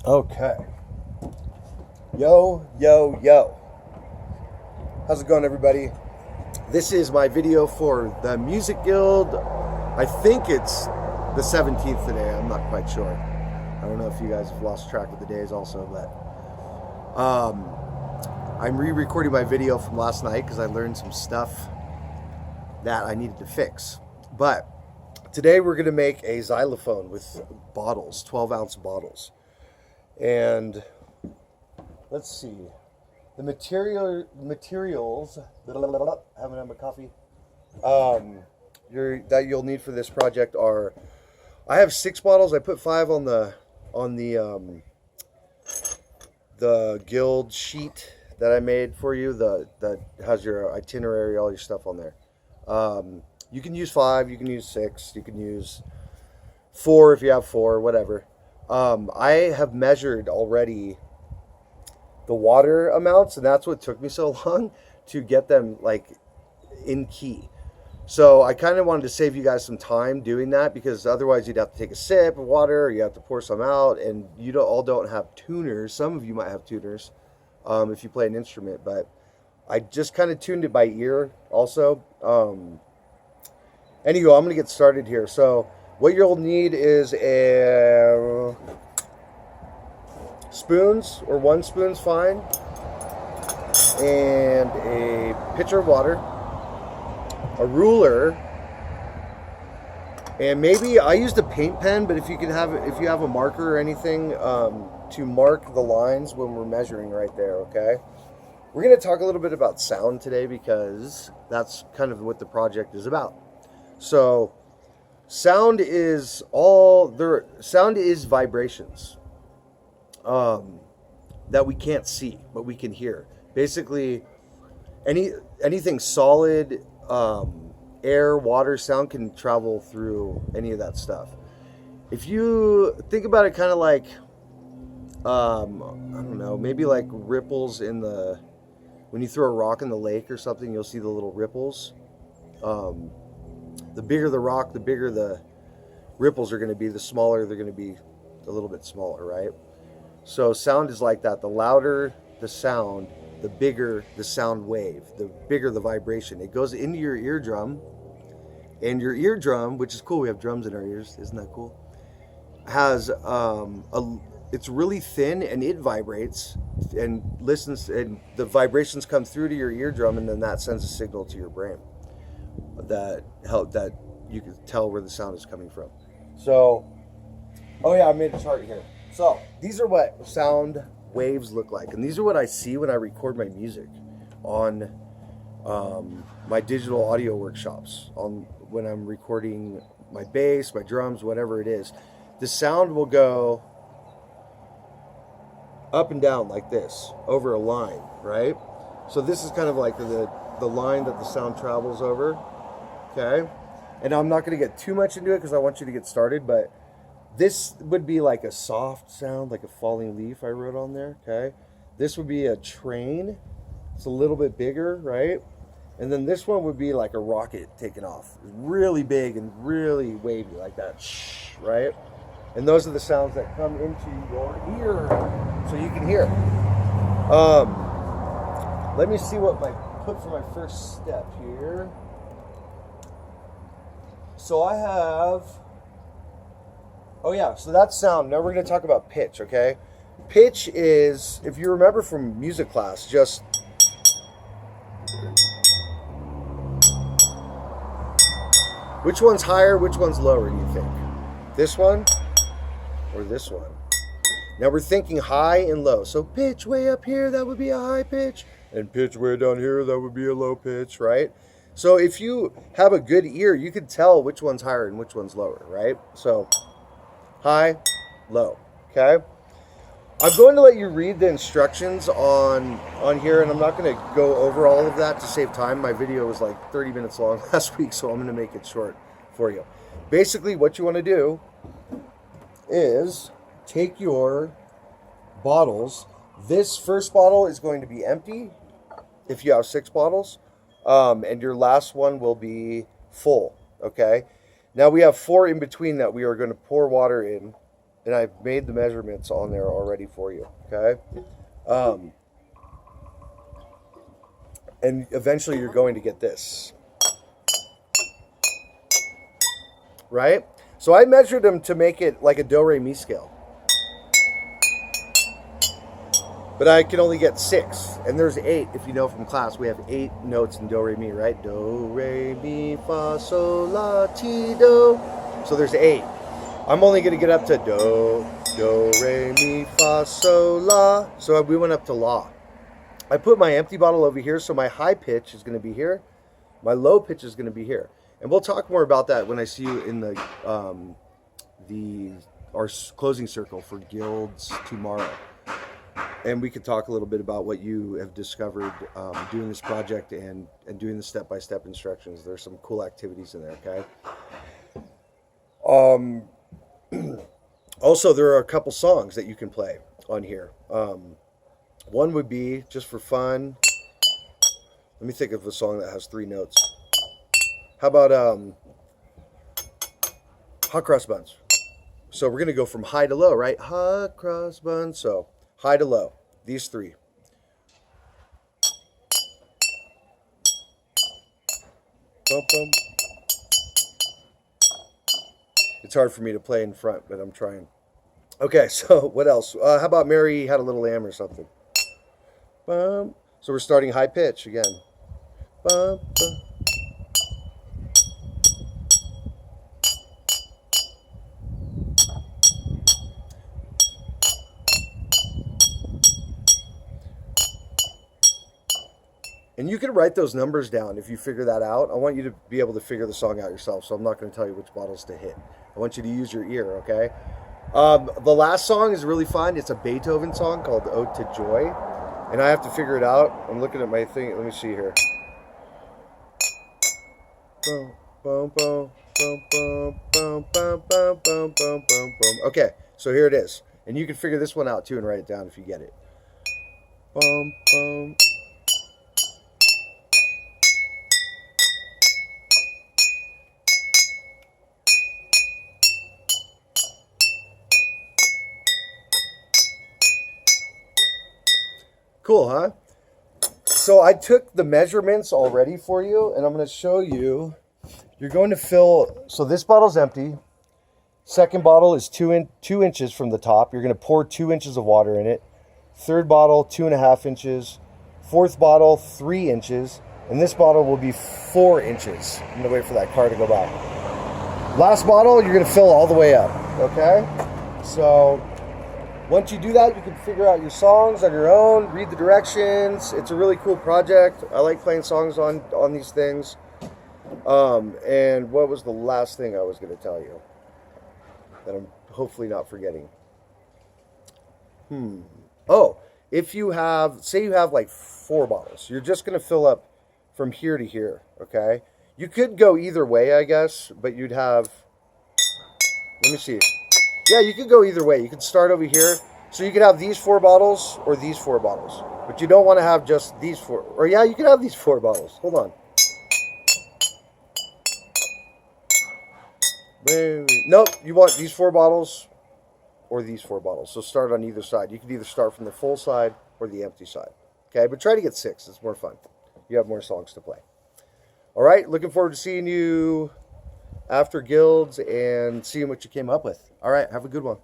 Okay. Yo, yo, yo. How's it going, everybody? This is my video for the Music Guild. I think it's the 17th today. I'm not quite sure. I don't know if you guys have lost track of the days also, but I'm re-recording my video from last night because I learned some stuff that I needed to fix. But today we're going to make a xylophone with bottles, 12-ounce bottles. And let's see, the materials, haven't had my coffee, that you'll need for this project are, I have 6 bottles. I put 5 on the guild sheet that I made for you, that has your itinerary, all your stuff on there. You can use 5, you can use 6, you can use 4 if you have 4, whatever. I have measured already the water amounts, and that's what took me so long to get them like in key. So I kind of wanted to save you guys some time doing that, because otherwise you'd have to take a sip of water, or you have to pour some out, and you don't have tuners. Some of you might have tuners if you play an instrument, but I just kind of tuned it by ear also. Anyway, I'm going to get started here. So what you'll need is spoons, or 1 spoon's fine, and a pitcher of water, a ruler, and maybe I used a paint pen, but if you have a marker or anything to mark the lines when we're measuring right there, okay? We're going to talk a little bit about sound today, because that's kind of what the project is about. So sound is vibrations that we can't see, but we can hear. Basically, anything solid, air, water, sound can travel through any of that stuff. If you think about it kind of like, I don't know, maybe like ripples when you throw a rock in the lake or something, you'll see the little ripples. The bigger the rock, the bigger the ripples are going to be. The smaller they're going to be, a little bit smaller, right? So sound is like that. The louder the sound, the bigger the sound wave, the bigger the vibration. It goes into your eardrum, and your eardrum, which is cool, we have drums in our ears, isn't that cool? Has it's really thin, and it vibrates and listens, and the vibrations come through to your eardrum, and then that sends a signal to your brain that you can tell where the sound is coming from. So, oh yeah, I made a chart here. So these are what sound waves look like, and these are what I see when I record my music on my digital audio workshops, when I'm recording my bass, my drums, whatever it is. The sound will go up and down like this over a line, right? So this is kind of like the line that the sound travels over. Okay, and I'm not going to get too much into it because I want you to get started, but this would be like a soft sound, like a falling leaf I wrote on there, okay? This would be a train. It's a little bit bigger, right? And then this one would be like a rocket taking off. Really big and really wavy, like that, right? And those are the sounds that come into your ear so you can hear. Let me see what I put for my first step here. So I have, oh yeah, so that's sound. Now we're going to talk about pitch, okay? Pitch is, if you remember from music class, just which one's higher, which one's lower, do you think? This one or this one? Now we're thinking high and low. So pitch way up here, that would be a high pitch, and pitch way down here, that would be a low pitch, right? So if you have a good ear, you can tell which one's higher and which one's lower, right? So high, low, okay? I'm going to let you read the instructions on here, and I'm not going to go over all of that to save time. My video was like 30 minutes long last week, so I'm going to make it short for you. Basically, what you want to do is take your bottles. This first bottle is going to be empty if you have 6 bottles. And your last one will be full, okay? Now we have 4 in between that we are going to pour water in and I've made the measurements on there already for you. Okay. And eventually you're going to get this. Right? So I measured them to make it like a do re mi scale. But I can only get 6, and there's 8. If you know from class, we have 8 notes in do re mi, right? Do re mi fa sol la ti do. So there's 8. I'm only going to get up to do re mi fa sol la. So we went up to la. I put my empty bottle over here, so my high pitch is going to be here. My low pitch is going to be here. And we'll talk more about that when I see you in our closing circle for guilds tomorrow. And we could talk a little bit about what you have discovered doing this project and doing the step-by-step instructions. There's some cool activities in there, okay? Also, there are a couple songs that you can play on here. One would be, just for fun, let me think of a song that has 3 notes. How about hot cross buns? So we're going to go from high to low, right? Hot cross buns. So high to low, these 3. Bum, bum. It's hard for me to play in front, but I'm trying. Okay, so what else? How about Mary Had a Little Lamb or something? Bum. So we're starting high pitch again. Bum, bum. And you can write those numbers down if you figure that out. I want you to be able to figure the song out yourself, so I'm not going to tell you which bottles to hit. I want you to use your ear, okay? The last song is really fun. It's a Beethoven song called Ode to Joy. And I have to figure it out. I'm looking at my thing. Let me see here. Okay, so here it is. And you can figure this one out too and write it down if you get it. Bum, bum. Cool, huh? So I took the measurements already for you, and I'm going to show you. You're going to fill, so this bottle's empty. Second bottle is 2 inches from the top. You're going to pour 2 inches of water in it. Third bottle, 2.5 inches. Fourth bottle, 3 inches. And this bottle will be 4 inches. I'm going to wait for that car to go by. Last bottle, you're going to fill all the way up, okay? So once you do that, you can figure out your songs on your own, read the directions. It's a really cool project. I like playing songs on these things. And what was the last thing I was going to tell you that I'm hopefully not forgetting? Oh, if you have, say you have like 4 bottles, you're just going to fill up from here to here, okay? You could go either way, I guess, but you'd have, let me see. Yeah, you could go either way. You could start over here. So you could have these 4 bottles or these 4 bottles. But you don't want to have just these 4. Or yeah, you could have these 4 bottles. Hold on. Nope, you want these 4 bottles or these 4 bottles. So start on either side. You could either start from the full side or the empty side. Okay, but try to get 6. It's more fun. You have more songs to play. All right, looking forward to seeing you after guilds and seeing what you came up with. All right, have a good one.